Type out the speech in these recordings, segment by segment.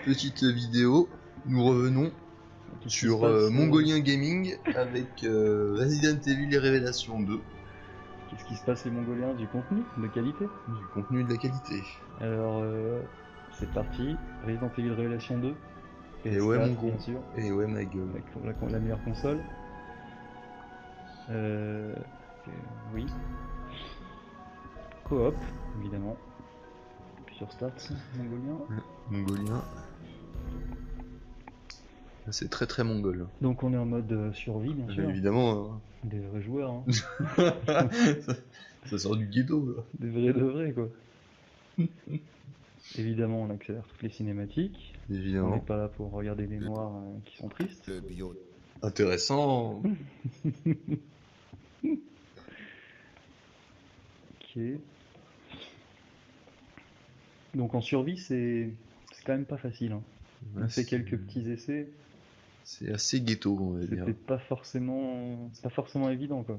petite vidéo. Nous revenons sur Mongolien Gaming avec Resident Evil et Révélation 2. Qu'est-ce qui se passe les Mongoliens? Du contenu de qualité? Du contenu de la qualité. Alors, c'est parti. Resident Evil Révélation 2. Et ouais, PS4, mon gros. bien sûr. Et ouais, ma gueule. Avec la meilleure console. Oui. Coop, évidemment. Puis sur Start, Mongolien. Mongolien. C'est très très mongol. Donc on est en mode survie, bien sûr. Évidemment. Des vrais joueurs, hein. ça sort du ghetto, là. Des vrais de vrais, quoi. Évidemment, on accélère toutes les cinématiques. Évidemment. On n'est pas là pour regarder des noirs qui sont tristes. Intéressant. Ok. Donc en survie, c'est quand même pas facile, hein. On fait quelques petits essais. C'est assez ghetto, on va dire. C'est pas forcément évident, quoi.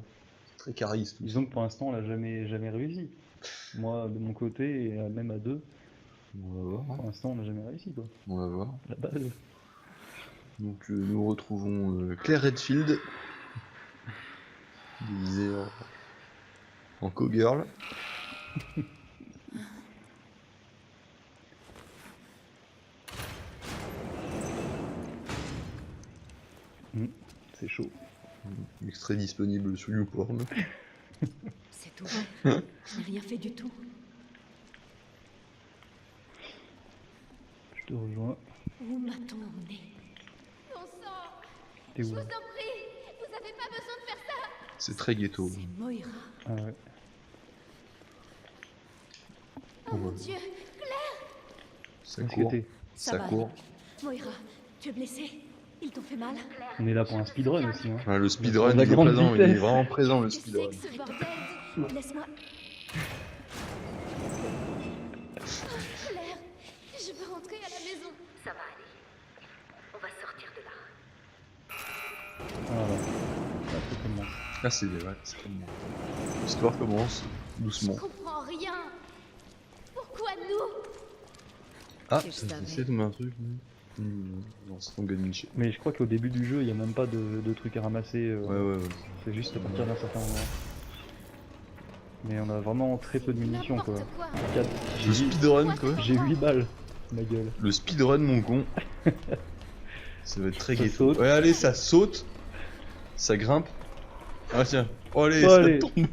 C'est très charisme. Disons que pour l'instant, on l'a jamais réussi. Moi, de mon côté, et même à deux. On va voir. Pour l'instant, on n'a jamais réussi, quoi. On va voir. La base. Donc nous retrouvons Claire Redfield, déguisée en cowgirl. C'est chaud. Extrait disponible sur YouPorn. C'est tout vrai. Je n'ai rien fait du tout. Je te rejoins. Où m'a-t-on emmené? Bon sang, T'es je où vous là? en prie, vous avez pas besoin de faire ça. C'est très ghetto. C'est Moira. Ah ouais. Oh mon Dieu, Ça Où est-ce court. que t'es? Ça va. court. Moira, tu es blessée? Ils t'ont fait mal? On est là pour un speedrun aussi, hein. Ouais, le speedrun La il est grande présent, il est vitesse. vraiment présent le Je sais speedrun. que ce bordel... Laisse-moi... Claire, je veux rentrer à la maison. Ça va aller. On va sortir de là. Voilà. Là, ça commence. Ah c'est vrai, c'est comme l'histoire commence doucement. Je comprends rien. Pourquoi nous? Ah, Je ça savais. c'est tomber un truc. Non, c'est ton Ganiche. Mais je crois qu'au début du jeu, il n'y a même pas de trucs à ramasser. Ouais. C'est juste à partir d'un certain moment. Mais on a vraiment très peu de munitions, quoi. N'importe quoi. Regarde, Le speedrun quoi. j'ai 8 balles, ma gueule. Le speedrun mon con. Ça va être très Ça ghetto. saute. Ouais allez, ça saute. Ça grimpe. Ah tiens. Oh allez, Oh, ça allez. tombe.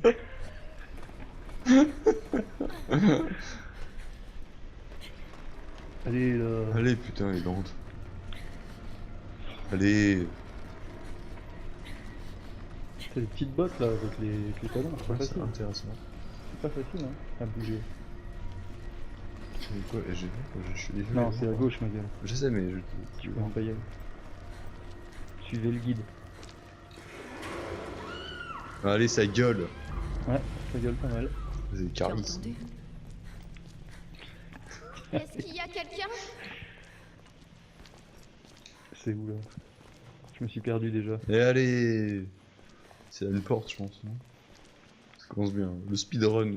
Allez, là. Allez putain, les lentes. Allez. C'est des petites bottes là avec les talons, c'est pas Ouais, c'est facile. intéressant. C'est pas facile, hein, à bouger. Mais quoi, je suis désolé. Non, c'est à gauche, ma gueule. Je sais, mais Tu peux pas y aller. Suivez le guide. Allez, ça gueule. Ouais, ça gueule pas mal. C'est Tu as charisme. entendu? Est-ce qu'il y a quelqu'un? C'est où là? Je me suis perdu déjà. Et allez. C'est à une porte, je pense. Non ça commence bien. Le speedrun.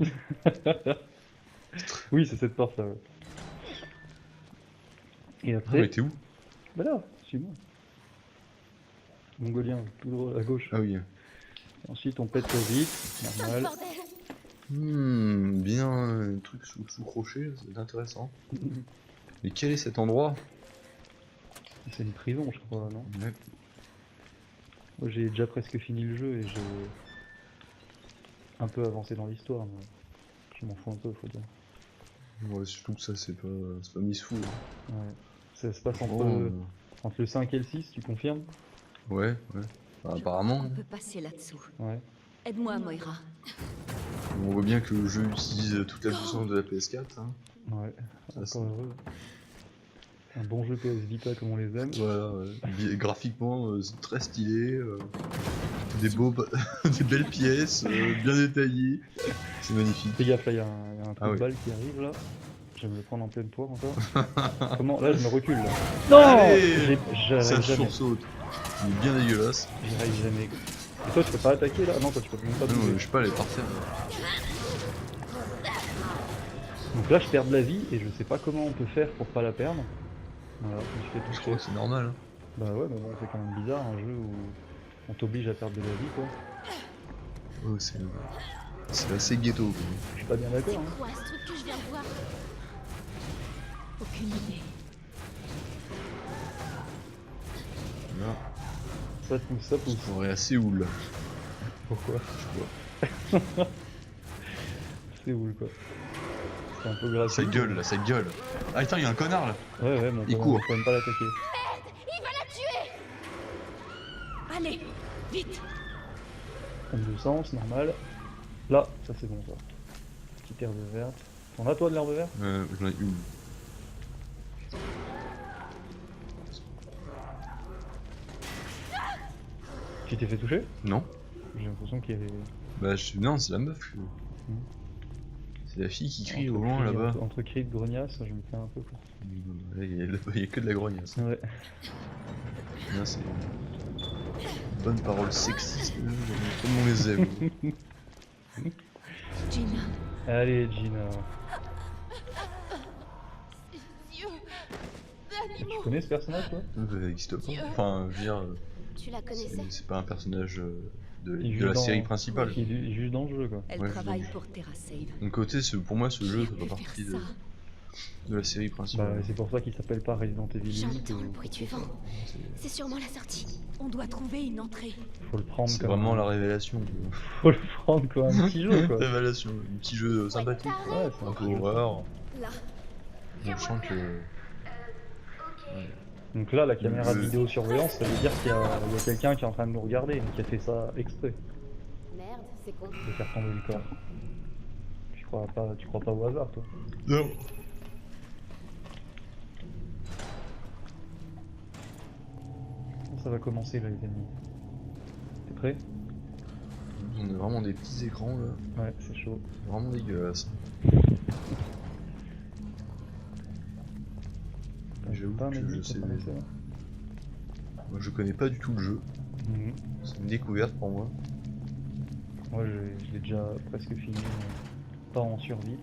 Oui, c'est cette porte là, ouais. Et Ah, après. mais t'es où? Bah là, suis-moi. Mongolien, tout droit à gauche. Ah oui. Ensuite, on pète vite, Putain de normal. bordel. Bien un truc sous crochet, c'est intéressant. Mais quel est cet endroit? C'est une prison, je crois, non? Ouais. Moi, j'ai déjà presque fini le jeu et j'ai un peu avancé dans l'histoire. Mais je m'en fous un peu, faut dire. Ouais, surtout que ça, c'est pas Miss Fou. Ouais. Ça se passe entre, Oh, entre le 5 et le 6, tu confirmes? ouais. Bah, apparemment, On peut passer là-dessous. Ouais. Aide-moi, Moira. on voit bien que le jeu utilise toute la puissance de la PS4. Hein. Ouais, Ça, c'est- encore heureux. Un bon jeu PS Vita comme on les aime. Voilà, graphiquement, c'est très stylé. Des des belles pièces, bien détaillées. C'est magnifique. Fais gaffe, là, il y a un trou Ah de oui. balle qui arrive là. Je vais me le prendre en pleine poire encore. Comment? Là, je me recule là. Allez J'arrive Ça jamais. sursaute. Il est bien dégueulasse. J'arrive jamais. Et toi, tu peux pas attaquer là? Non, toi, tu peux même pas Non, bouger. je sais pas, elle est par terre. Donc là je perds de la vie et je sais pas comment on peut faire pour pas la perdre. Voilà, je me suis fait Je toucher. crois que c'est normal. Hein. Bah ouais, mais bon, c'est quand même bizarre un jeu où on t'oblige à perdre de la vie quoi. Oh, c'est assez ghetto. Quoi. Je suis pas bien d'accord. C'est Hein. quoi ce truc que je viens de voir? Aucune idée. Là, Ça pousse. on est à Séoul. Là. Pourquoi? Je vois. C'est où quoi? C'est un peu gratuit. Ça gueule là, ça gueule. Ah attends, il y a un connard là. Ouais, ouais, mais Il on court. peut même pas l'attaquer. Il va la tuer! Allez, vite. Pompe de sens, normal. Là, ça c'est bon ça. Petite herbe verte. T'en as toi de l'herbe verte? J'en ai une. Tu t'es fait toucher? Non. J'ai l'impression qu'il y avait... Bah non, c'est la meuf. C'est la fille qui crie au loin là-bas. Entre cris de grognasse, je me fais un peu quoi. Il y a que de la grognasse. Ouais. Là, c'est bonne parole sexiste, comme on les aime. Gina, Allez Gina. Dieu! Tu D'animaux! connais ce personnage toi? Ça existe pas. Enfin, je veux dire, Tu la connaissais? c'est pas un personnage de Il la joue dans- série principale. Il est juste dans le jeu quoi. elle Ouais, je travaille l'ai vu. pour TerraSave. Donc côté, pour moi, ce jeu Qui fait pas aurait pu partie faire ça de la série Bah principale. c'est pour ça qu'il s'appelle pas Resident Evil 8. J'entends le bruit du vent. C'est sûrement la sortie. On doit trouver une entrée. Faut le prendre C'est comme vraiment la révélation. Faut le prendre comme un petit jeu quoi. Révélation, un petit jeu sympathique. Ouais, c'est Un un peu peu horreur. Là. On sent que. Donc là, la caméra de Le- vidéosurveillance, ça veut dire qu'il y a quelqu'un qui est en train de nous regarder, qui a fait ça exprès, Merde, c'est con. de faire tomber le corps. Tu crois pas au hasard, toi? Non. Ça va commencer là, les amis. T'es prêt? On a vraiment des petits écrans là. Ouais, c'est chaud. C'est vraiment dégueulasse. J'avoue Pas un que ennemi je pour sais. connaître ça. Moi je connais pas du tout le jeu. Mhm. C'est une découverte pour moi. Moi, je l'ai déjà presque fini, mais pas en survie.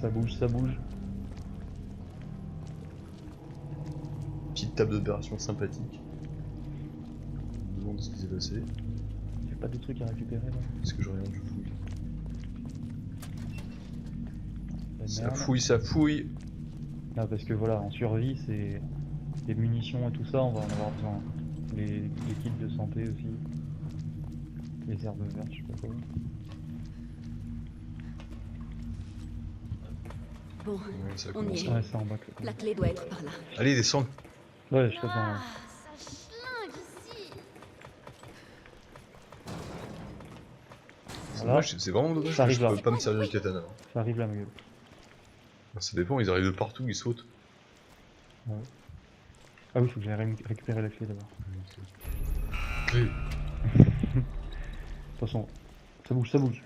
Ça bouge, ça bouge. Petite table d'opération sympathique. Je me demande ce qui s'est passé. Y'a pas de trucs à récupérer là? Est-ce que je regarde du fouille? Ça Merde. fouille, ça fouille. Ah, parce que voilà, en survie, c'est les munitions et tout ça, on va en avoir besoin. Les kits de santé aussi. Les herbes vertes, je sais pas quoi. Bon, Ouais, ça On commence y à- Ouais, c'est en bas que la clé doit être par là. Allez, descends. Ouais, je t'attends. Ah, ça schlingue ici. Voilà. Dommage, c'est vraiment dommage Ça que arrive je là. peux pas me servir du katana. Ça arrive là, ma gueule. Ça dépend, ils arrivent de partout, ils sautent. Ouais. Ah oui, faut que j'aille récupérer la clé d'abord. Clé. De toute façon, ça bouge, ça bouge.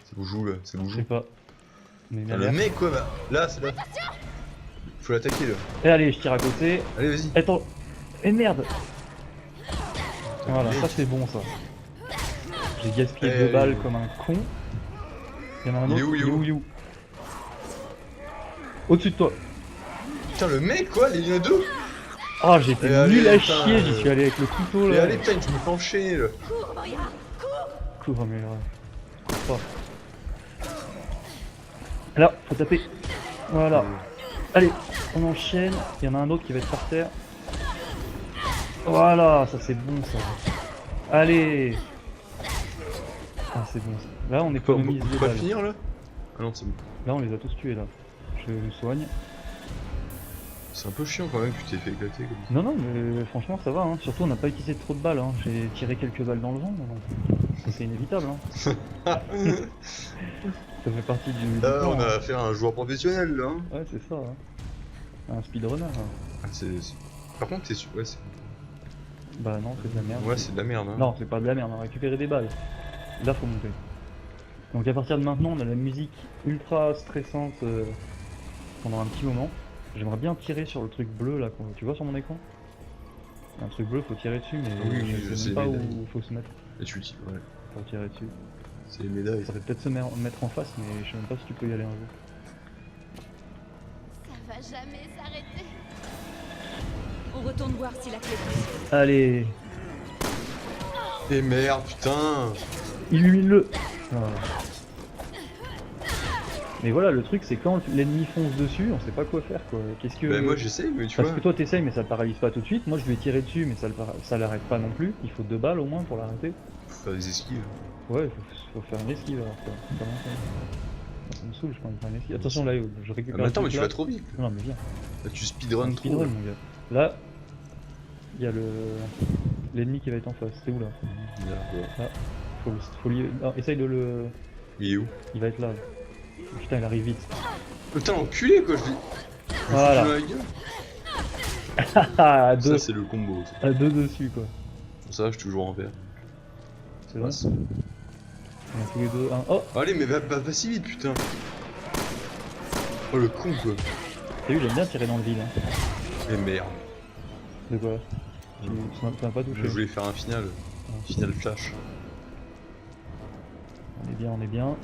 C'est bougou là, c'est Je bougou. sais pas. Mais Ah, le mec quoi, bah, là, c'est là. Faut l'attaquer là. Et allez, je tire à côté. Allez, vas-y. Attends. Eh merde. Voilà, ça c'est bon ça. J'ai gaspillé Eh, 2 balles allez. comme un con. Il y en a un Il est autre. où, il est où il est où? Au-dessus de toi. Putain, le mec quoi, il y en a deux. Ah, j'étais Et allez, nul à putain, chier, j'y suis allé avec le couteau Et là. allez, putain, je me fais enchaîner là. Cours, Moria, cours. Cours, mais là. Cours pas. Là, faut taper. Voilà. Allez, on enchaîne. Il y en a un autre qui va être par terre. Voilà, ça c'est bon ça. Allez. Ah, c'est bon ça. Là, on On économise peut des pas balles. finir là? Ah non, c'est bon. Là, on les a tous tués là. Je me soigne. C'est un peu chiant quand même que tu t'es fait éclater comme ça. Non, non, mais franchement, ça va. Hein. Surtout, on n'a pas utilisé trop de balles. Hein. J'ai tiré quelques balles dans le vent. Donc... C'est inévitable. Hein. Ça fait partie du. Là, plan, on hein. a affaire à un joueur professionnel là. Hein. Ouais, c'est ça. Hein. Un speedrunner. Hein. Ah, Par contre, t'es sûr. Ouais, Bah non, c'est de la merde. ouais, c'est de la merde. Hein. Non, c'est pas de la merde, on a récupéré des balles. Là, faut monter. Donc à partir de maintenant, on a la musique ultra stressante pendant un petit moment. J'aimerais bien tirer sur le truc bleu là, tu vois sur mon écran? Un truc bleu, faut tirer dessus, mais Oui, je je sais sais, même pas mais- où faut se mettre. Et tu dis, ouais, Pour tirer dessus. c'est les médailles. Ça va peut-être se mettre en face, mais je sais même pas si tu peux y aller un jour. Ça va jamais s'arrêter. On retourne voir si la clé fonctionne. Allez, Et merde, putain. illumine-le. Voilà. Mais voilà, le truc c'est quand l'ennemi fonce dessus, on sait pas quoi faire quoi. Qu'est-ce que... Bah moi j'essaye, mais tu Parce vois. que toi t'essayes mais ça le paralyse pas tout de suite. Moi je vais tirer dessus mais ça l'arrête pas non plus. Il faut 2 balles au moins pour l'arrêter. Faut faire des esquives. Ouais, faut faire une esquive alors quoi. Comment ça me saoule, je pense faire une esquive. Attention là, je récupère. Ah, mais attends, le mais truc tu là. vas trop vite. Non mais viens. Là tu speedrun trop. Speedrun mon gars. Là, il y a l'ennemi qui va être en face. C'est où là? Là, Faut lui... Non, essaye de le... il est où? Il va être là. Putain, il arrive vite. Putain, l'enculé quoi, je dis. Voilà. Dans la gueule. Ah, à Ça deux. c'est le combo. Ça. À 2 dessus quoi. Ça, je suis toujours en vert. C'est vrai. Ouais, On a tous les deux un. Oh! allez, mais va si vite, putain. Oh le con quoi. T'as vu, j'aime bien tirer dans le vide. Hein. Mais merde. De quoi? Tu m'as pas touché. Je voulais faire un final. Ah. Final flash. On est bien, on est bien.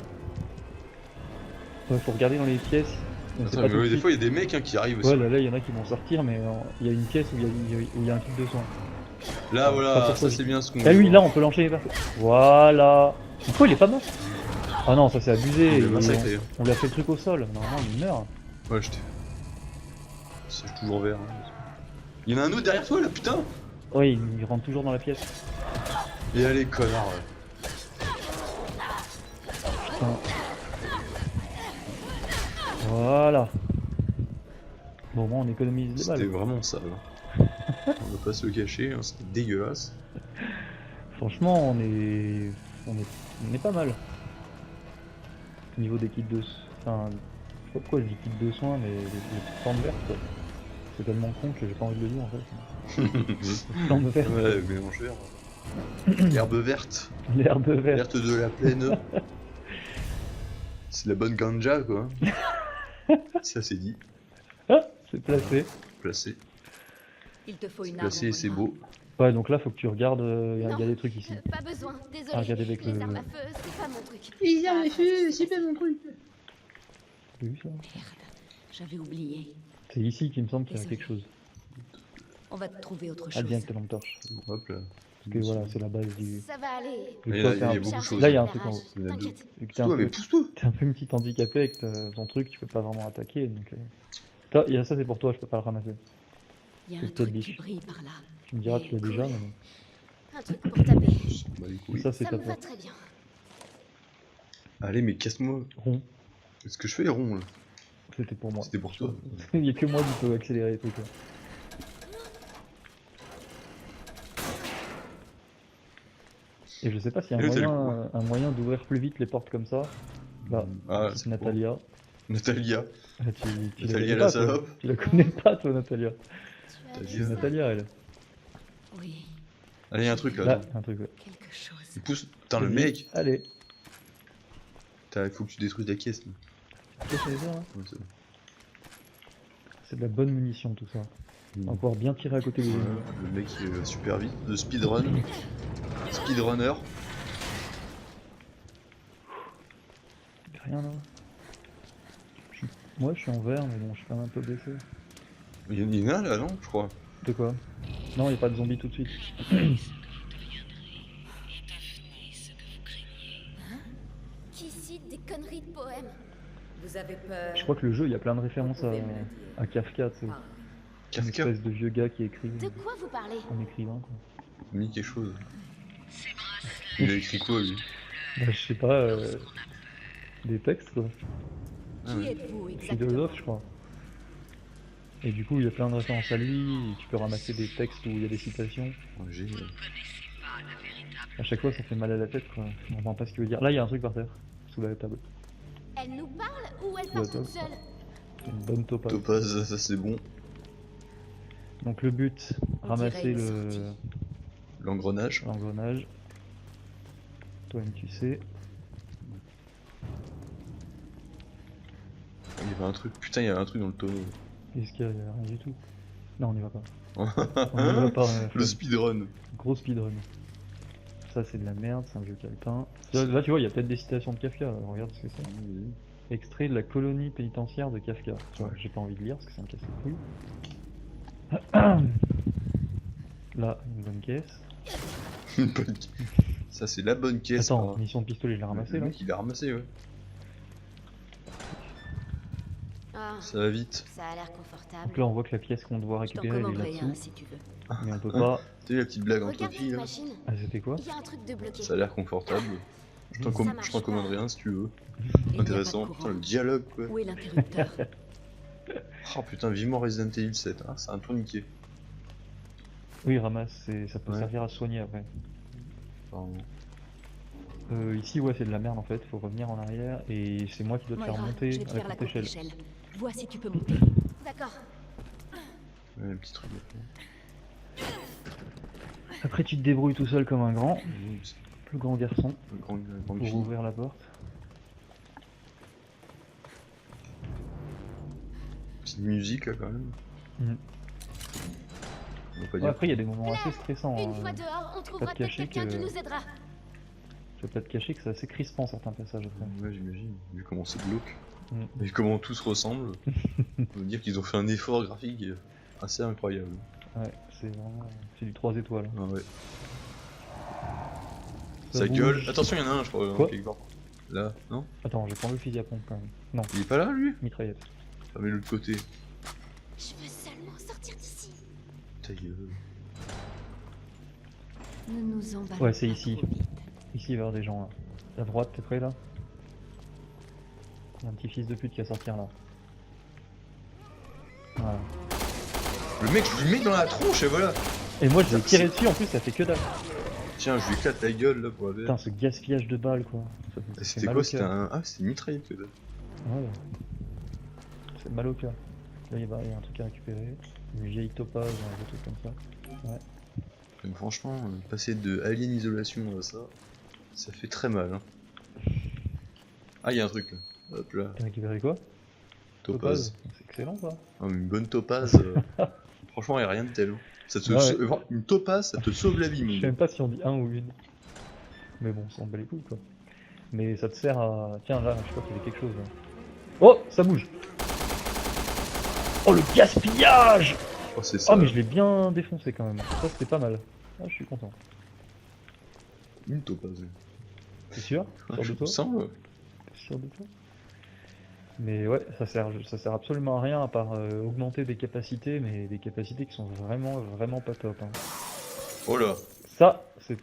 Ouais, faut regarder dans les pièces. On sait Attends, pas mais tout de des suite. fois il y a des mecs hein, qui arrivent aussi. Ouais, là, il y en a qui vont sortir, mais il y a une pièce où il y a un kit de soins. Là Pas voilà, pour ça toi. c'est bien ce qu'on Ah oui, là, on peut l'enchaîner par... Voilà. Pourquoi il est pas mort? Ah non, ça c'est abusé. Il est massacré. hein. On lui a fait le truc au sol. Normalement, il meurt. Ouais, je t'ai. C'est toujours vert. Hein. Il y en a un autre derrière toi là, putain. Oui, il rentre toujours dans la pièce. Et allez, connard. Ouais. Putain. Voilà. Bon, moi, on économise des C'était balles. vraiment sale. hein. On va pas se le cacher, hein, c'était dégueulasse. Franchement, on est pas mal. Au niveau des kits de... Enfin, je sais pas pourquoi je dis kits de soins, mais les petites plantes vertes, quoi. C'est tellement con que j'ai pas envie de le dire, en fait. Plantes vertes. Ouais, mélange vert. L'herbe verte. L'herbe verte. Verte de la plaine. C'est la bonne ganja, quoi. Ça c'est dit. Ah, c'est placé. Placé. Il te faut une arme. Placé et c'est beau. Ouais, donc là, faut que tu regardes, il y a Non. des trucs ici. Pas besoin, désolé. Ah, regardez avec les le- armes à feu, c'est pas mon truc. Les armes à feu, c'est pas mon truc. T'as vu ça? J'avais oublié. C'est ici qu'il me semble qu'il y a quelque chose. On va te trouver autre Ah, chose. bien avec ta lampe torche. Hop là. Parce que voilà, c'est la base du... Ça va aller. du Il y a- coffre. il y a Là, beaucoup de choses. Là, il y a un truc en haut. Il y en a deux. T'inquiète. Vu que t'es un, Pousse-toi, mais peu... pousse-toi. t'es un peu une petite handicapé avec ton truc, tu peux pas vraiment attaquer. Donc, ça, il y a ça, c'est pour toi, je peux pas le ramasser. Il y a C'est un peut-être truc biche. qui brille par là. Tu me diras, tu l'as déjà, mais Un truc pour taper. Bah les couilles. ça, c'est Ça ta me va porte. très bien. Allez, mais casse-moi. Rond, Qu'est-ce que je fais, rond là? c'était pour moi. C'était pour toi. Il y a que moi qui peux accélérer les trucs. Là. Et je sais pas s'il y a Et t'as le un moyen d'ouvrir plus vite les portes comme ça. Là, Ah, c'est Natalia. bon. Natalia. Ah, tu Natalia la la connais pas, toi. salope. Tu la connais pas toi Natalia. T'as dit, C'est Natalia elle. Oui, Allez, y a un truc là. Là, attends. un truc. Ouais. quelque chose. Il pousse. Putain, le mec. Allez. Putain, il faut que tu détruises la caisse. là. Qu'est-ce que ça, hein Ouais, c'est bon. C'est de la bonne munition tout ça. On va Mm. pouvoir bien tirer à côté des ennemis. Le mec il va super vite. De speedrun. Speedrunner. Y'a rien là. Moi je suis en vert mais bon je suis quand même un peu blessé. Il y en a là, non? Je crois. De quoi? Non y'a pas de zombies tout de suite. Qui cite des conneries de poèmes? Vous avez peur. Je crois que le jeu il y a plein de références Vous pouvez me le dire. à Kafka, tu sais. Parlez. Une Kafka. espèce de vieux gars qui écrit De quoi vous parlez? en écrivain quoi. Mis quelque chose. Il a écrit quoi lui? Bah, je sais pas, des textes quoi. Ah, Qui ouais. êtes-vous exactement? Philosophe je crois. Et du coup il y a plein de références à lui, et tu peux ramasser des textes où il y a des citations. Ouais, génial. À chaque fois ça fait mal à la tête quoi. Je comprends pas ce qu'il veut dire. Là il y a un truc par terre, sous la table. Elle nous parle ou elle Ouais, part toi. toute seule? C'est une bonne topaz. Topaz, ça c'est bon. Donc le but, On ramasser dirait une sortie. L'engrenage. l'engrenage. Toi-même tu sais. Il y avait un truc. Putain, il y avait un truc dans le tonneau. Est-ce qu'il y a rien du tout? Non on y va pas. On y va pas, Le speedrun. gros speedrun. Ça c'est de la merde, c'est un vieux calepin. Là tu vois, il y a peut-être des citations de Kafka, là. Regarde ce que c'est. Extrait de la colonie pénitentiaire de Kafka. Tu vois, j'ai pas envie de lire parce que ça me casse les couilles. Là, une bonne caisse. Une bonne caisse. Ça, c'est la bonne caisse. Attends, quoi. mission de pistolet, je l'ai ramassé Le là. mec, il l'a ramassé, ouais. Ah, Ça va vite. ça a l'air confortable. Donc là, on voit que la pièce qu'on doit Je t'en récupérer, elle est commanderai un là-dessous. si tu veux. Mais on peut pas. Tu sais, la petite blague entre Regarde filles, cette là. machine. Ah, c'était quoi? Il y a un truc de bloqué. Ça a l'air confortable. Je t'en Ça marche je t'en commanderai un si tu veux. Il n'y a pas de Intéressant. courant. Putain, le dialogue, quoi. Où est l'interrupteur? Oh putain, vivement Resident Evil 7. Ah, c'est un tourniquet. Oui, ramasse, ça peut Ouais. servir à se soigner après. Apparemment. Ici, ouais, c'est de la merde en fait, faut revenir en arrière et c'est moi qui dois te faire Moira, monter je vais te à la faire la courte courte échelle. échelle. Vois si tu peux monter. D'accord. Ouais, un petit truc. Après, tu te débrouilles tout seul comme un grand, C'est plus grand garçon, une grande pour fille. ouvrir la porte. Petite musique, là, quand même. Mhm. On va pas Ouais, dire. après, il y a des moments assez stressants. Une hein. fois dehors, on trouvera te peut-être cacher quelqu'un que- qui nous aidera. Je vais pas te cacher que c'est assez crispant certains passages après. Ouais, j'imagine. Vu comment c'est glauque. Mhm. Et comment tout se ressemble. On peut dire qu'ils ont fait un effort graphique assez incroyable. Ouais, c'est vraiment. C'est du 3 étoiles. Ah ouais. Ça Ça gueule. bouge. Attention, il y en a un, je crois, Quoi quelque part. Là, non? Attends, je vais prendre le fusil à pompe quand même. Non, Il est pas là, lui? mitraillette. Ah, mais l'autre côté. Je veux seulement sortir d'ici. Ta gueule. Ne nous emballons Ouais, c'est pas ici. trop vite. Ici, il va y avoir des gens là. À droite, t'es prêt là? Il y a un petit fils de pute qui va sortir là. Voilà. Le mec, je lui mets dans la tronche et voilà. Et moi, je l'ai tiré dessus, en plus, ça fait que dalle. Tiens, je lui éclate la gueule là pour la Putain, ce gaspillage de balles quoi. Ça fait C'était mal quoi? au C'était cœur. un. Ah, c'était une mitraillette peut-être. Ouais. C'est mal au cœur. Là, il y a un truc à récupérer. Une vieille topaz, un truc comme ça. Donc, franchement, passer de Alien Isolation à ça, ça fait très mal. Hein. Ah, il y a un truc là. Hop là. T'as récupéré quoi? Topaz. C'est excellent ça. Ah, mais une bonne topaz. Franchement, il n'y a rien de tel. Ça te Ouais. Une topaz, ça te sauve la vie, Je mon sais gars. même pas si on dit un ou une. Mais bon, ça en bat les couilles quoi. Mais ça te sert à. Tiens, là, je crois qu'il y avait quelque chose là. Oh, ça bouge! Oh, le gaspillage! Oh, c'est ça. Oh, mais je l'ai bien défoncé quand même. Ça, c'était pas mal. Ah, je suis content. Une topaz. T'es sûr? Sûr de toi? Semble. T'es sûr de toi? Mais ouais, ça sert absolument à rien à part augmenter des capacités, mais des capacités qui sont vraiment pas top. Hein. Oh là. Ça, c'est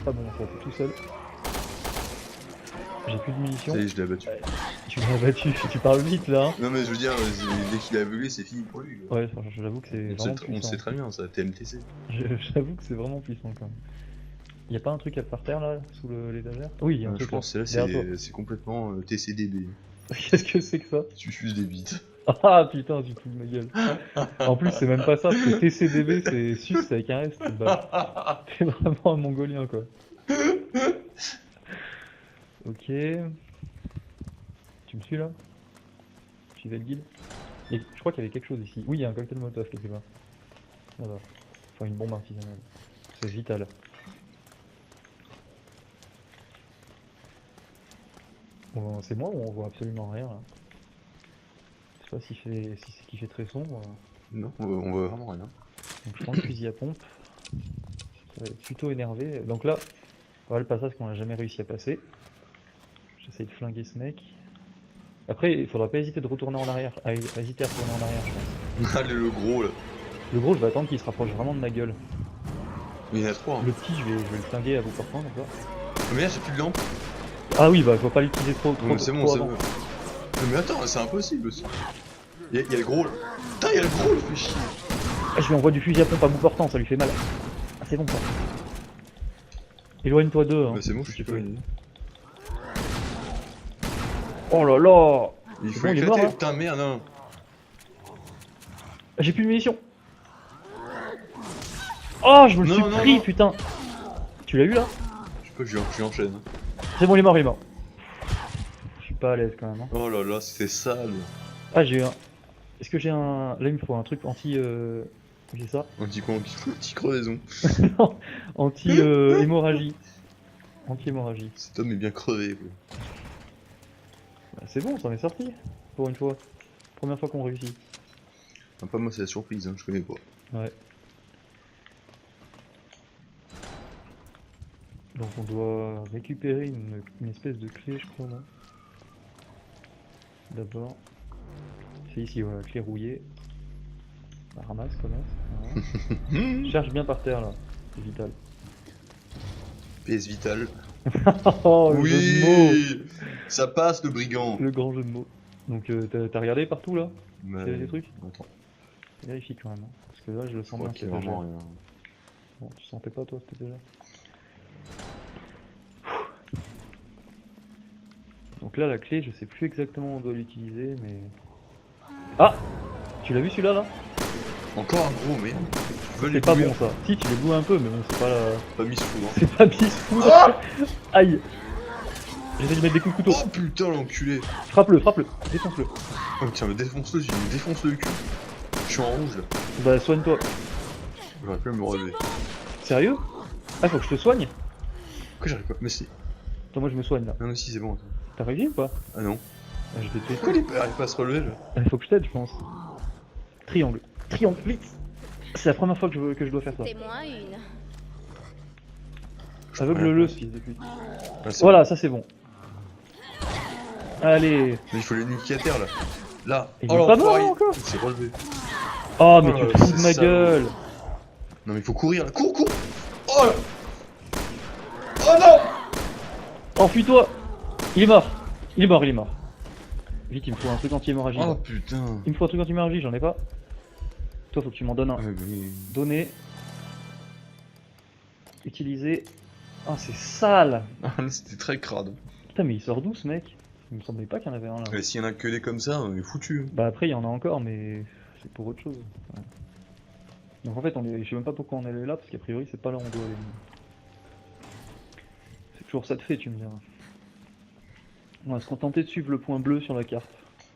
pas bon, ça, t'es tout seul. J'ai plus de munitions. Ça y est, je l'ai abattu. Tu m'as battu, tu parles vite là. Hein. Non, mais je veux dire, dès qu'il a aveuglé, c'est fini pour lui. quoi. Ouais, j'avoue que c'est On vraiment sait, on puissant. sait très bien, ça, TMTC. J'avoue que c'est vraiment puissant quand même. Y'a pas un truc à par terre là, sous l'étagère? Oui, y'a un Je truc pense que là. là, Derrière c'est complètement TCDB. toi. Qu'est-ce que c'est que ça? Tu fuses des bites. Ah putain, tu te fous de ma gueule. En plus, c'est même pas ça, parce que TCDB, c'est sus avec un S, c'est bas. T'es vraiment un mongolien quoi. Ok. Tu me suis là? Suivez le guide. Et je crois qu'il y avait quelque chose ici. Oui, il y a un cocktail Molotov quelque part. Là-bas. Enfin, une bombe artisanale. C'est vital. Bon, c'est moi ou on voit absolument rien là? Je sais pas si c'est qu'il fait très sombre. Non, on voit vraiment rien. Donc je prends le fusil à pompe. Ça va être plutôt énervé. Donc là, voilà le passage qu'on a jamais réussi à passer. J'essaye de flinguer ce mec. Après, il faudra pas hésiter de retourner en arrière. Hésiter à retourner en arrière, je pense. Allez, le gros là. Le gros, je vais attendre qu'il se rapproche vraiment de ma gueule. Il y en a trois. Hein. Le petit, je vais le flinguer à bout portant, d'accord. Mais là, j'ai plus de lampe. Ah oui, bah faut pas l'utiliser trop C'est bon, trop c'est avant. bon. Mais attends, c'est impossible aussi. Il y a le gros là. Putain, il y a le gros, il fait chier. Ah, je lui envoie du fusil à pompe à bout portant, ça lui fait mal. Ah, c'est bon ça. Éloigne-toi d'eux. Hein, Bah, c'est bon, si je suis tu pas peux. venu. Oh là là. Il C'est faut bon, il est éclater. mort, hein. Putain, merde, non. Ah, j'ai plus de munitions. Oh, je me le Non, suis non, pris, non. putain. Tu l'as eu là? Je sais pas que je l'enchaîne. C'est bon, il est mort, il est mort. Je suis pas à l'aise quand même. Hein. Oh là là, c'était sale. Ah, j'ai un. Est-ce que j'ai un. Là, il me faut un truc anti. J'ai ça. Anti-crevaison. Non, anti hémorragie. Anti-hémorragie. Cet homme est bien crevé, quoi. Bah, c'est bon, ça en est sorti. Pour une fois. Première fois qu'on réussit. Enfin, pas moi, c'est la surprise, hein, je connais pas. Ouais. Donc on doit récupérer une espèce de clé, je crois, là. D'abord. C'est ici, voilà, clé rouillée. Bah, ramasse, commence. Voilà. Cherche bien par terre, là. C'est vital. PS Vital. Oh, le jeu de mots. Oui, ça passe le brigand. Le grand jeu de mots. Donc t'as regardé partout, là? Mais... Il y a des trucs? Attends, Vérifie quand même. Hein. Parce que là, je le je sens crois bien. qu'il y a cet vraiment objet. rien. Bon, tu sentais pas, toi, c'était déjà. Donc là, la clé, je sais plus exactement où on doit l'utiliser, mais... Ah! Tu l'as vu celui-là, là? Encore un gros, merde. Tu veux les C'est pas bouillir? bon, ça. Si, tu les boues un peu, mais bon, c'est pas la... Pas mis sous foudre. C'est pas bis foudre. Aïe! J'essaie de lui mettre des coups de couteau. Oh putain, l'enculé. Frappe-le, frappe-le. Défonce-le. Oh tiens, me défonce-le, il me défonce le cul. Je suis en rouge là. Bah, soigne-toi. J'aurais pu me relever. Sérieux? Ah, faut que je te soigne? Pourquoi j'arrive pas? Mais si. Attends, moi, je me soigne, là. Non, mais si, c'est bon. Attends. T'as réussi ou pas? Ah non. Ah, je vais te Pourquoi il arrive pas à se relever là? Faut que je t'aide, je pense. Triangle. Triangle, vite! C'est la première fois que je dois faire ça. T'es moins une. Aveugle-le, ce fils de pute. Ah, c'est Voilà, ça c'est bon. Allez. bon. Mais il faut les niquer à terre là. Là. Il est pas mort l'enfoiré. encore. Il s'est relevé. Oh, mais Oh, tu te fous de c'est ma ça. gueule. Non, mais il faut courir là. Cours, cours. Oh là. Oh non. Enfuis-toi. Il est mort. Il est mort, il est mort. Vite, il me faut un truc anti-hémorragie. Oh là. putain. Il me faut un truc anti-hémorragie, j'en ai pas. Toi, faut que tu m'en donnes un. Ouais, mais... Donner. Utiliser. Ah, c'est sale. Ah, là, c'était très crade. Putain, mais il sort d'où ce mec? Il me semblait pas qu'il y en avait un là. Mais s'il y en a que des comme ça, on est foutu. Bah après il y en a encore mais c'est pour autre chose. Ouais. Donc en fait je sais même pas pourquoi on est là parce qu'a priori c'est pas là où on doit aller. C'est toujours ça de fait tu me diras. On va se contenter de suivre le point bleu sur la carte.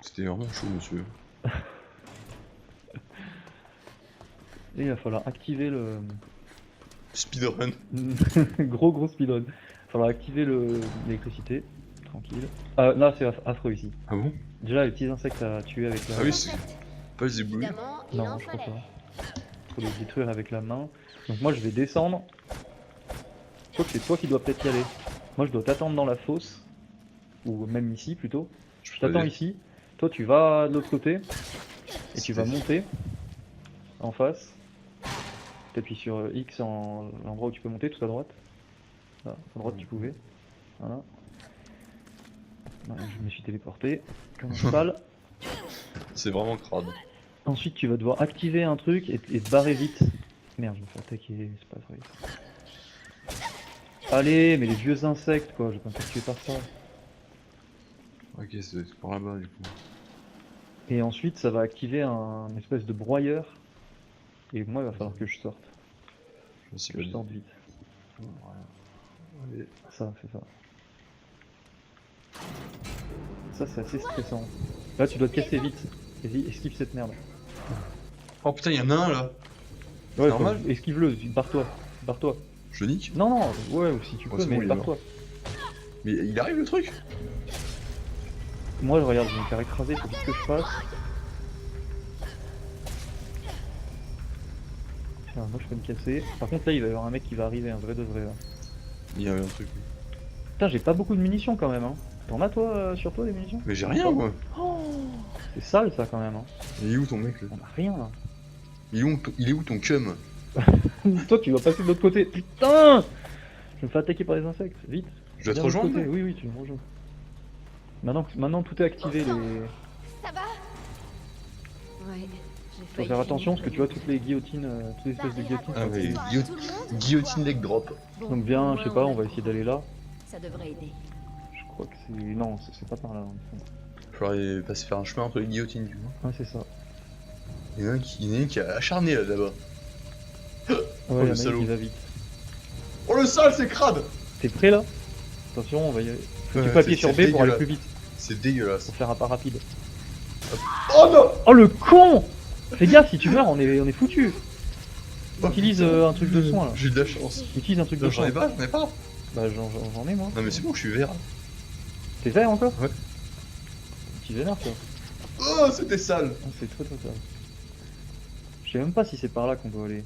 C'était vraiment chaud, monsieur. Et il va falloir activer le... Speedrun. gros speedrun. Il va falloir activer l'électricité. Tranquille. Ah là c'est affreux ici. Ah bon? Déjà les petits insectes à tuer avec la... Ah oui, c'est pas les éblouis. Évidemment, il Non, en je crois fallait. pas. Faut les détruire avec la main. Donc moi je vais descendre. Je crois que c'est toi qui dois peut-être y aller. Moi je dois t'attendre dans la fosse. Ou même ici plutôt. Je t'attends ici. Toi tu vas de l'autre côté. Et tu vas monter. En face. T'appuies sur X en l'endroit où tu peux monter, tout à droite. Là, à droite tu pouvais. Voilà. Ouais, je me suis téléporté. Comme un cheval. C'est vraiment crade. Ensuite, tu vas devoir activer un truc et te barrer vite. Merde, je me fais attaquer, c'est pas vrai. Allez, mais les vieux insectes quoi, je vais pas me faire tuer par ça. Ok, c'est par là-bas du coup. Et ensuite, ça va activer un espèce de broyeur. Et moi, il va falloir que je sorte. Je sais Que pas je du sorte vite. tout. Allez. Ça, c'est ça. Ça, c'est assez stressant. Là, tu dois te casser vite. Vas-y, esquive cette merde. Oh putain, y'en a un là. Ouais, normal. Esquive-le, barre-toi. Barre-toi. Je nique. Non, non, ouais, si tu Ouais, peux, c'est bon, mais il est barre-toi. Mais il arrive le truc. Moi, regarde, je vais me faire écraser, faut vite que je fasse. Tiens, moi je peux me casser. Par contre, là, il va y avoir un mec qui va arriver, un vrai de vrai. Là. Il y avait un truc. Putain, j'ai pas beaucoup de munitions quand même. Hein. T'en as toi, sur toi, des munitions? Mais j'ai rien moi. C'est sale ça quand même. Hein. Il est où ton mec là? On a rien là. Il est où ton cum? Toi, tu vas passer de l'autre côté. Putain! Je me fais attaquer par les insectes. Vite. Je dois te Viens de l'autre rejoindre côté. là. Oui, oui, tu me rejoins. Maintenant, tout est activé. Les... Ça va? Ouais. Faut faire attention parce que tu vois toutes les guillotines, toutes les espèces de guillotines. Ah sont oui, activées. guillotine leg drop. Donc viens, je sais pas, on va essayer d'aller là. Ça devrait aider. Je crois que c'est... Non, c'est pas par là. Il faudrait pas se faire un chemin entre les guillotines, tu vois. Ouais, c'est ça. Il y en a un qui a acharné là d'abord. Ouais, le il y en a salaud. qui va vite. Oh le sale, c'est crade. T'es prêt là? Attention, on va y aller. Faut que tu Ouais, peux appuyer c'est sur B pour aller dégueulasse. plus vite. C'est dégueulasse. Pour faire un pas rapide. Oh non. Oh le con! Fais gaffe, si tu meurs, on est foutu. Utilise un truc de soin là. J'ai eu de la chance. Utilise un truc de Non, j'en soin. ai pas, j'en ai pas. Bah j'en ai moi. Non mais c'est bon, je suis vert. T'es vert encore? Ouais. Petit vénère toi. Oh, c'était sale. Ah, c'est trop sale. Je sais même pas si c'est par là qu'on doit aller.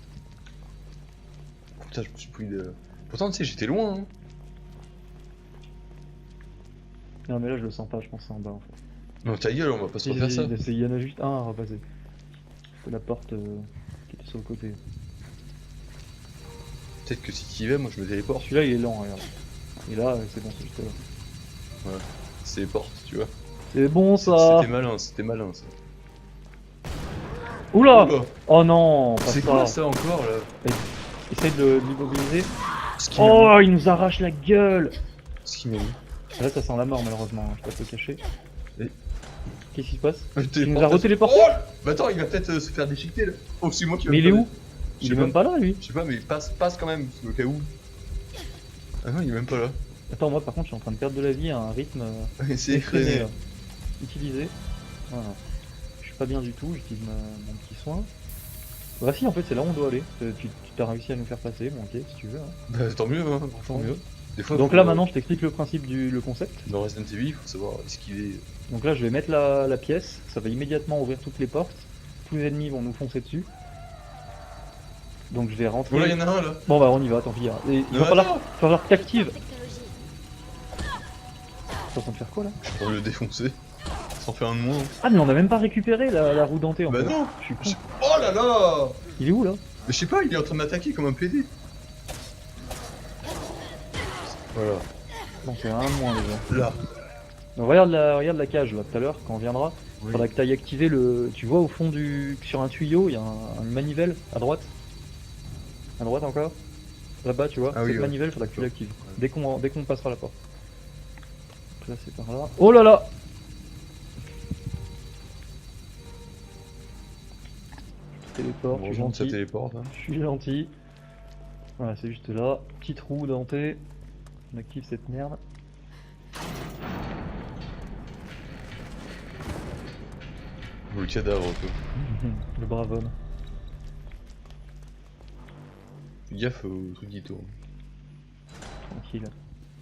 Putain, je me suis pris de... Pourtant, tu sais, j'étais loin. Hein. Non mais là je le sens pas, je pense que c'est en bas en fait. Non, ta gueule, on va pas se refaire ça. Il y en a juste un à repasser. C'est la porte qui était sur le côté. Peut-être que si tu y vas, moi je me téléporte. Celui-là il est lent, regarde. Et là c'est bon, c'est juste là. Ouais, c'est les portes, tu vois. C'est bon ça. C'était malin ça. Oula. Oula. Oh non, pas C'est ça. quoi ça encore là? Essaye de l'immobiliser. Ce qui m'a Oh, il nous arrache la gueule. mis. Ce qui m'a mis. Là ça sent la mort malheureusement, hein, je peux pas te le cacher. Et- Qu'est-ce qui se passe? Il Il nous a retéléporté. Oh bah attends, il va peut-être se faire déchiqueter là. Oh, c'est moi qui va Mais me il est faire où? Je Il sais est pas. même pas là lui. Je sais pas, mais passe quand même, au cas où. Ah non, il est même pas là. Attends, moi par contre je suis en train de perdre de la vie à un rythme C'est effréné effréné. là. Utiliser. Voilà. Je suis pas bien du tout, j'utilise mon petit soin. Bah si, en fait c'est là où on doit aller. Tu t'as réussi à nous faire passer, bon ok si tu veux. Hein. Bah tant mieux, hein. Tant mieux. Des fois, Donc faut- là maintenant je t'explique le principe le concept. Dans Resident Evil, il faut savoir esquiver. Donc là je vais mettre la pièce, ça va immédiatement ouvrir toutes les portes. Tous les ennemis vont nous foncer dessus. Donc je vais rentrer. Oh là, il y en a un là. Bon bah on y va, tant pis. Hein. Et il Non, va falloir, attends. falloir que t'actives. Technologie. T'es en train de faire quoi là? Pour le défoncer. Sans faire un de moins. Ah mais on a même pas récupéré la roue dentée en Bah fait. non. Je suis con. Oh là là. Il est où là? Mais je sais pas, il est en train de m'attaquer comme un PD. Voilà. Non c'est un de moins déjà. Là. Donc regarde la cage là tout à l'heure quand on viendra. Oui. Faudra que tu ailles activer le. Tu vois au fond sur un tuyau, il y a une manivelle à droite. À droite encore. Là-bas tu vois. Ah Cette oui, ouais. manivelle faudra que tu D'accord. l'actives. Dès qu'on passera la porte. Donc là c'est par là. Oh là là. Je téléporte, je suis Heureusement que ça gentil. téléporte. Hein. Je suis gentil. Voilà c'est juste là. Petite roue dentée. On active cette merde. Ou le cadavre, quoi. Le brave homme. Fais gaffe au truc qui tourne. Tranquille.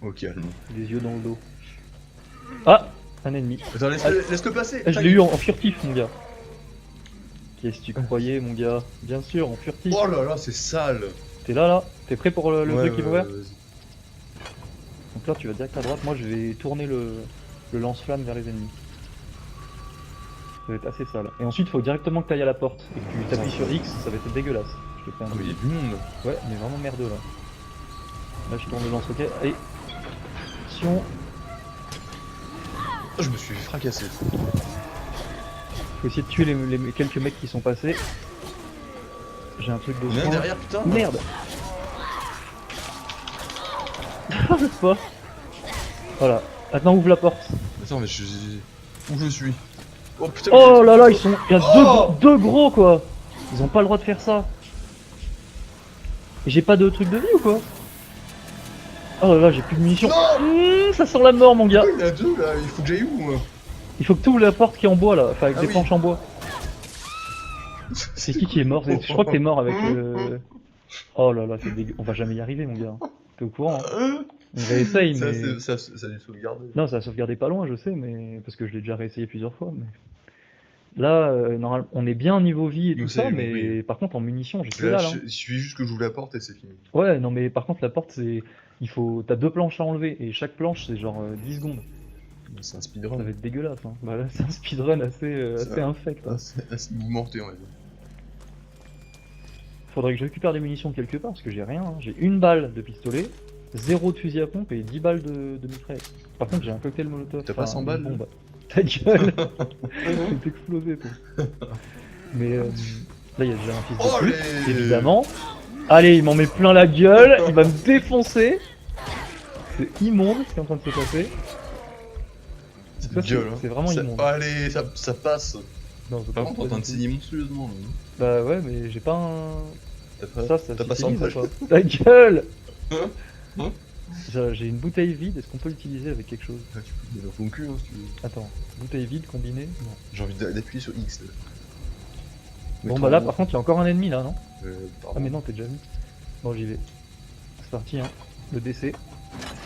Au calme. Les yeux dans le dos. Ah. Un ennemi. Attends, laisse-le passer. Ah, je l'ai eu en furtif, mon gars. Qu'est-ce que tu croyais, mon gars? Bien sûr, en furtif. Oh là là, c'est sale. T'es là? T'es prêt pour le Ouais, truc qui va ouais, ouvrir? vas-y. Donc là, tu vas direct à droite. Moi, je vais tourner le lance-flamme vers les ennemis. Ça va être assez sale. Et ensuite, il faut directement que tu ailles à la porte. Et que tu t'appuies sur X, ça va être dégueulasse. Je te fais un Ah, mais il y a du monde. Ouais, mais vraiment merdeux là. Là, je tourne le lance-roquette. Allez. Attention. Oh, je me suis fracassé. Faut essayer de tuer les quelques mecs qui sont passés. J'ai un truc de Il y en a un soin. derrière, putain. Merde. Arrête pas. Voilà. Maintenant ouvre la porte. Attends, mais je... Où je suis? Oh putain. Oh là là, ils sont. Il y a Oh deux gros quoi. Ils ont pas le droit de faire ça. Et j'ai pas de truc de vie ou quoi? Oh là là, j'ai plus de munitions. Ça sent la mort mon gars. Il y en a deux là, il faut que j'aille où moi? Il faut que tu ouvres la porte qui est en bois là, enfin avec Ah des oui. planches en bois. C'est qui est mort? Je crois que t'es mort avec le. Oh là là, c'est dégueu. On va jamais y arriver mon gars. T'es au courant hein? On va essayer Ça, mais. ça a dû sauvegarder. Non, ça a sauvegardé pas loin, je sais, mais parce que je l'ai déjà réessayé plusieurs fois. Mais là, normalement, on est bien niveau vie et Nous, tout ça, c'est- mais oui. par contre en munitions, j'ai que Là, dalle. Hein. il suffit juste que j'ouvre la porte et c'est fini. Ouais, non, mais par contre la porte, t'as deux planches à enlever et chaque planche c'est genre 10 secondes. C'est un Ça speedrun. va être dégueulasse. Hein. Bah là, c'est un speedrun assez Ça- infect. Hein. C'est mouvementé, on va dire. Faudrait que je récupère des munitions quelque part parce que j'ai rien. Hein. J'ai une balle de pistolet, 0 de fusil à pompe et 10 balles de mitraillette. Par contre, j'ai un cocktail molotov. T'as pas 100 balles, une bombe. Ta gueule. C'est explosé, toi. Mais là, il y a déjà un fils de Oh pute, les... évidemment. Allez, il m'en met plein la gueule, il va me défoncer. C'est immonde ce qui est en train de se passer. C'est Ça, gueule, hein. c'est vraiment Ça- immonde. Allez, ça passe. Non, c'est Par pas contre, t'es en train de du tout. saigner monstrueusement. Là. Bah ouais, mais j'ai pas un. T'as pas, Ça t'as pas s'utilise 100 ou balles. pas? Ta gueule. Hein J'ai une bouteille vide, est-ce qu'on peut l'utiliser avec quelque chose? Ah, tu peux dans ton cul, hein, si tu veux. Attends, bouteille vide combinée? Non. J'ai envie d'appuyer sur X. Là. Bon Mais bah là trop par contre il y a encore un ennemi là non? pardon. Ah mais non t'es déjà mis. Bon j'y vais. C'est parti hein. Le DC.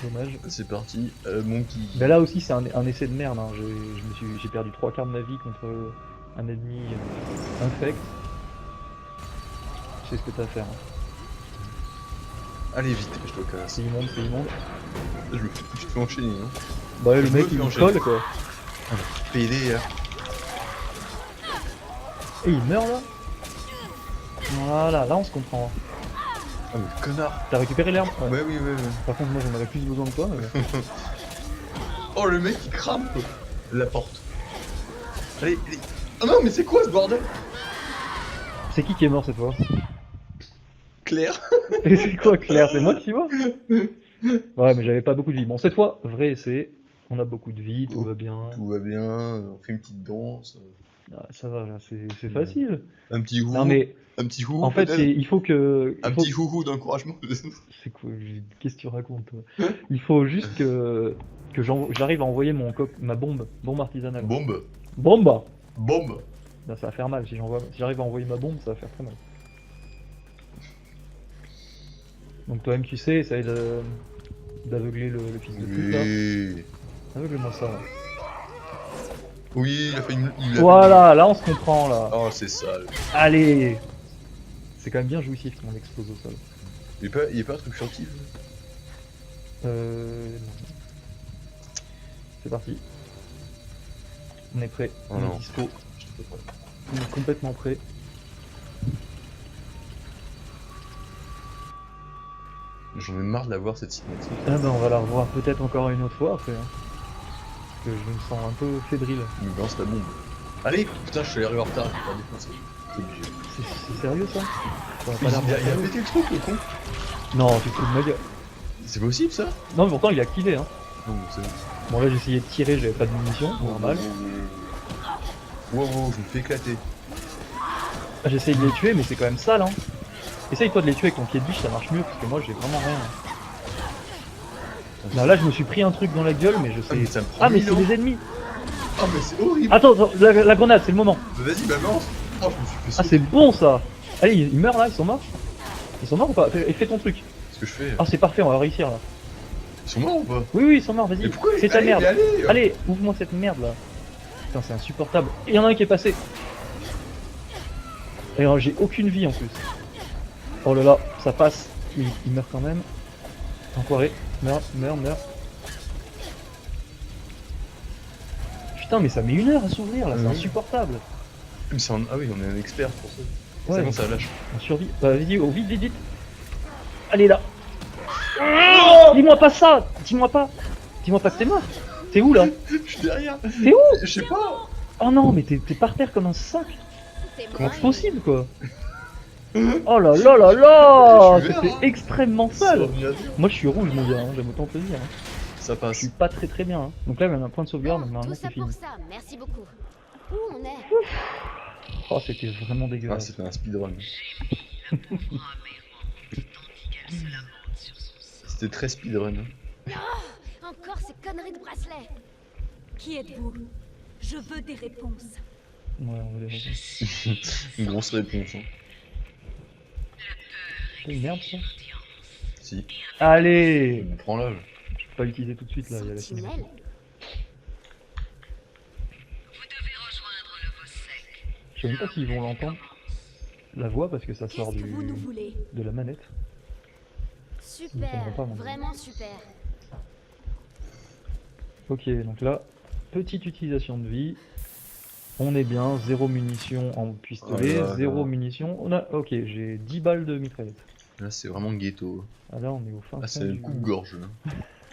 Dommage. C'est parti. Monkey. Mais là aussi c'est un essai de merde, hein. J'ai perdu 3 quarts de ma vie contre un ennemi infect. Tu sais ce que t'as à faire. Hein. Allez vite, je te casse. C'est immonde, c'est immonde. Je te fais enchaîner. Hein. Bah ouais, le Je mec me il fais me enchaîner. colle quoi. PD. Et il meurt là. Voilà, là on se comprend. Oh mais connard. T'as récupéré l'herbe? Ouais, oui. Par contre moi j'en aurais plus besoin de toi. Mais... Oh le mec il crame la porte. Allez. Oh non mais c'est quoi ce bordel? C'est qui est mort cette fois? Claire. Et c'est quoi Claire? C'est moi qui suis mort? Ouais mais j'avais pas beaucoup de vie. Bon cette fois, vrai essai, on a beaucoup de vie, tout va bien. Tout va bien, on fait une petite danse. Ah, ça va là, c'est facile. Un petit houhou. Non mais Un petit houhou. en fait peut-être. il faut que... Un petit houhou d'encouragement. C'est quoi? Qu'est-ce que tu racontes toi? Il faut juste que j'arrive à envoyer ma bombe artisanale. Bombe. Bombe! Bombe. Là, ça va faire mal, si j'arrive à envoyer ma bombe, ça va faire très mal. Donc toi-même tu sais, essaye d'aveugler le fils de pute là. Oui. Aveugle-moi ça là. Oui, il a fait une. Il a Voilà, là on se comprend là. fait une- Oh c'est sale. Allez! C'est quand même bien jouissif quand on explose au sol. Il y a pas un truc furtif? Non. C'est parti. On est prêt, Oh on non. est dispo. On est complètement prêt. J'en ai marre de la voir cette cinématique. Ah ben on va la revoir peut-être encore une autre fois après. Hein. Parce que je me sens un peu fébrile. Il me lance la bombe. Allez, putain, je suis arrivé en retard, je vais pas défoncer. C'est obligé. C'est sérieux ça? Ça va pas Il l'air a sérieux. pété le truc, le con. Non, tu te fous de ma gueule. C'est possible ça? Non mais pourtant il a activé hein. Non, mais c'est bon. Bon là j'ai essayé de tirer, j'avais pas de munitions, normal. Wow, je me fais éclater. Ah, j'essaye de les tuer mais c'est quand même sale hein. Essaye toi de les tuer avec ton pied de biche, ça marche mieux parce que moi j'ai vraiment rien. Non là je me suis pris un truc dans la gueule mais je sais... Ah, mais ça me prend Ah mais 1000 c'est ans. des ennemis. Ah, mais c'est horrible. Attends, la grenade c'est le moment. Vas-y, balance. Oh, je me suis fait Ah sauter. c'est bon ça. Allez ils meurent là, ils sont morts. Ils sont morts ou pas? Fais ton truc. Ce que je fais. Ah c'est parfait, on va réussir là. Ils sont morts ou pas? Oui ils sont morts, vas-y. Mais pourquoi? C'est ta Allez, merde. mais allez. Allez, ouvre-moi cette merde là. Putain c'est insupportable. Et y'en a un qui est passé. Et alors j'ai aucune vie en plus. Oh là là, ça passe. Il meurt quand même. Enfoiré. Meurs. Putain mais ça met 1 heure à s'ouvrir là, c'est Oui. insupportable. Mais c'est Ah oui, on est un expert pour ça. Ouais. C'est bon, ça lâche. On survit. Bah vas-y, oh, vite. Allez là. Dis-moi pas ça. Dis-moi pas que t'es mort. T'es où là? Je suis derrière. T'es où? Je sais pas. Oh non mais t'es par terre comme un sac. C'est Comment moi. c'est possible quoi? Oh là là là là. Je suis vert, C'est hein. extrêmement C'est sale. revenu à zéro. Moi je suis rouge mon gars, hein, j'aime autant te le dire. Hein. Ça Je passe. suis pas très bien. Hein. Donc là, il y a un point de sauvegarde, donc Tout normalement ça c'est fini. pour ça, merci beaucoup. Où on est? Oh, c'était vraiment Ah, dégueulasse. c'était un speedrun. C'était très speedrun. Hein. Encore ces conneries de bracelets. Qui êtes-vous? Je veux des réponses. Ouais, on va les revoir. Une grosse réponse. Hein. C'est une merde ça. Si. Allez. On prend l'âge. Je peux pas l'utiliser tout de suite là, il y a la cinématique. Sentinelle. Je sais même pas s'ils vont l'entendre. La voix parce que ça sort Qu'est-ce que vous nous du... voulez? de la manette. Super, comprends pas, mon gars. vraiment super. Ok, donc là, petite utilisation de vie. On est bien, 0 munitions en pistolet, Oh là là. 0 munitions. On a... Ok, j'ai 10 balles de mitraillette. Là, c'est vraiment ghetto. Ah là, on est au fin Ah, fond c'est le du- coupe-gorge.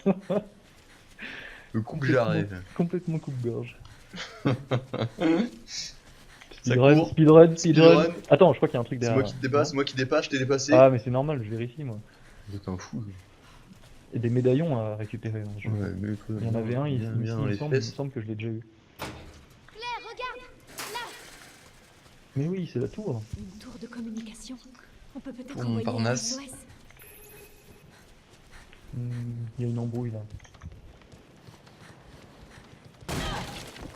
Là. Le coupe-jarret. Complètement coupe-gorge. Ça Speedrun, court. speedrun. Speedrun. Attends, je crois qu'il y a un truc C'est derrière. moi qui te dépasse, moi qui dépasse, je t'ai dépassé. Ah, mais c'est normal, je vérifie moi. T'es un fou. Et des médaillons à récupérer. Dans ce jeu. Ouais, mais Il y en avait un, il bien dans me les semble fesses. que je l'ai déjà eu. Claire, regarde. Mais oui, c'est la tour. Une tour de communication. On peut peut-être Pour envoyer un Montparnasse. SOS. Il y a une embrouille là.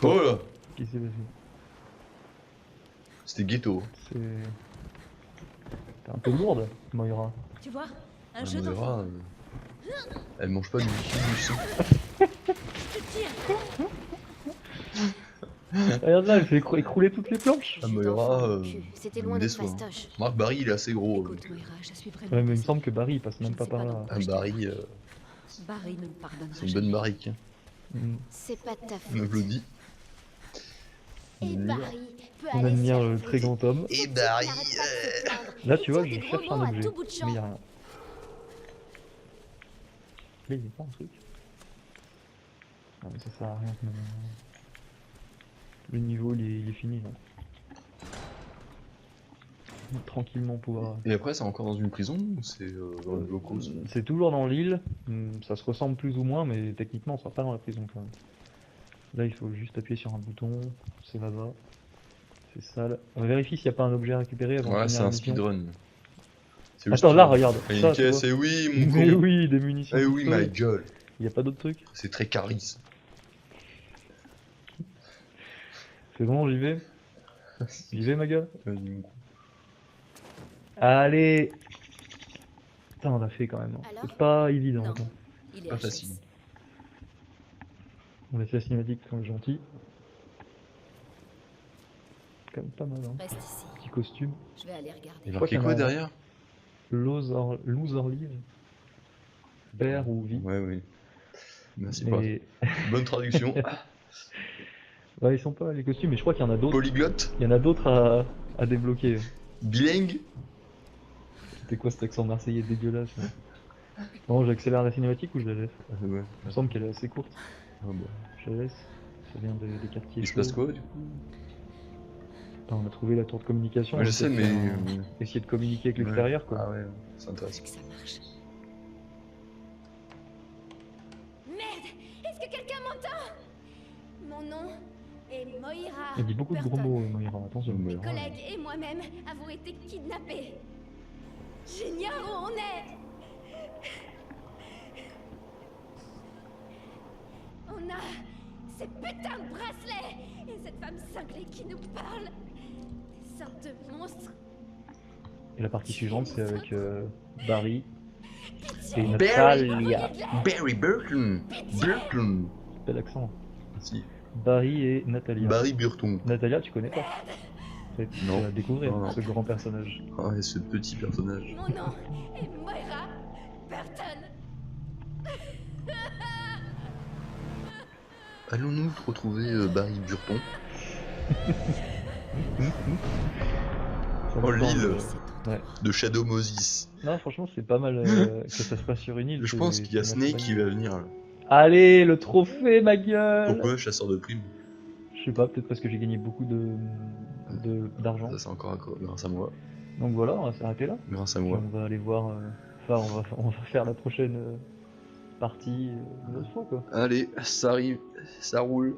Oh là. Qu'est-ce qui s'est passé? C'était ghetto. C'est... T'es un peu lourde, Moira. Tu vois, un On jeu d'enfant. verra. Elle mange pas du kimus. Regarde là, elle fait écrouler toutes les planches. Ah, Moira, C'était il loin me d'être déçoit. fastoche. Remarque, Barry il est assez gros. Écoute, Moira, je suis vraiment Ouais, mais il me désolée. semble que Barry il passe même Je pas ne sais par pas là. dans quoi Ah, Barry, Barry ne me pardonnera c'est une jamais. bonne barrique. Hein. Mm. C'est pas de ta On faute. applaudit. Et Mmh. Barry peut On aller se admire faire le foutre. très grand homme. Et Ce type Barry, n'arrête pas de se plaindre. Là, Il tu vois, tient je des cherche gros un mots à objet, tout bout de champ. mais il y a rien. Là, il y a pas un truc. Non, mais ça sert à rien. Le niveau, il est fini là. On va tranquillement pouvoir. Et après, c'est encore dans une prison ou c'est dans le locaux? C'est toujours dans l'île. Ça se ressemble plus ou moins, mais techniquement, on sera pas dans la prison quand même. Là, il faut juste appuyer sur un bouton. C'est là-bas. C'est sale. On vérifie s'il n'y a pas un objet à récupérer avant de Ouais, finir c'est la un mission. speedrun. C'est Attends, là, regarde. Il y a Ça, une tu caisse, vois. et oui, mon Mais con. oui, des munitions. Eh oui, pistolet. ma gueule. Il n'y a pas d'autre truc. C'est très caris. C'est bon, j'y vais. J'y vais, ma gueule. Vas-y, mon con. Allez. Putain, on l'a fait quand même. Hein. Alors C'est pas évident. Non. Attends. Il est Pas HS. facile. On laisse la cinématique quand gentil. Quand même pas mal, hein. Reste ici. Petit costume. Je vais aller regarder. Il crois marqué qu'il y en quoi a- derrière? Lose or live. Père ou vie. Ouais, oui. Merci pas. Mais... Bonne traduction. Ouais, ils sont pas les costumes, mais je crois qu'il y en a d'autres. Polyglotte. Il y en a d'autres à débloquer. Bilingue. C'était quoi cet accent marseillais dégueulasse là. Bon, j'accélère la cinématique ou je la laisse? Ouais. Il me semble qu'elle est assez courte. Ah, bah. Je la laisse. Ça vient des quartiers. Il se chauds. passe quoi du coup? Attends, on a trouvé la tour de communication. Ouais, on je va sais, peut-être mais. faire essayer de communiquer avec l'extérieur quoi. Ah ouais, c'est C'est intéressant. que ça marche. Merde! Est-ce que quelqu'un m'entend? Mon nom est Moira. Il dit beaucoup de gros Burton. mots, Moira, attention. Mais Mes ouais. collègues et moi-même avons été kidnappés. J'ignore où on est. On a ces putains de bracelets et cette femme cinglée qui nous parle. Des sortes de monstres. Et la partie suivante, c'est avec Barry Pitié. et Natalia. Barry Burton. Burton. Bel accent. Si. Barry et Natalia. Barry Burton. Natalia, tu connais pas? Tu Non. vas découvrir Non. ce grand personnage. Ah ouais, ce petit personnage. Mon nom est Moira Burton. Allons-nous retrouver Barry Burton? Ça Oh, me semble- l'île Ouais. de Shadow Moses. Non, franchement, c'est pas mal que ça se passe sur une île. Je c'est- pense qu'il y a c'est Snake naturel. qui va venir là. Allez, le trophée, ma gueule! Pourquoi chasseur de primes? Je sais pas, peut-être parce que j'ai gagné beaucoup d'argent. Ça c'est encore grâce à moi. Donc voilà, on va s'arrêter là. Grâce à Puis moi. on va aller voir. Enfin, on va faire la prochaine partie une autre fois quoi. Allez, ça arrive, ça roule.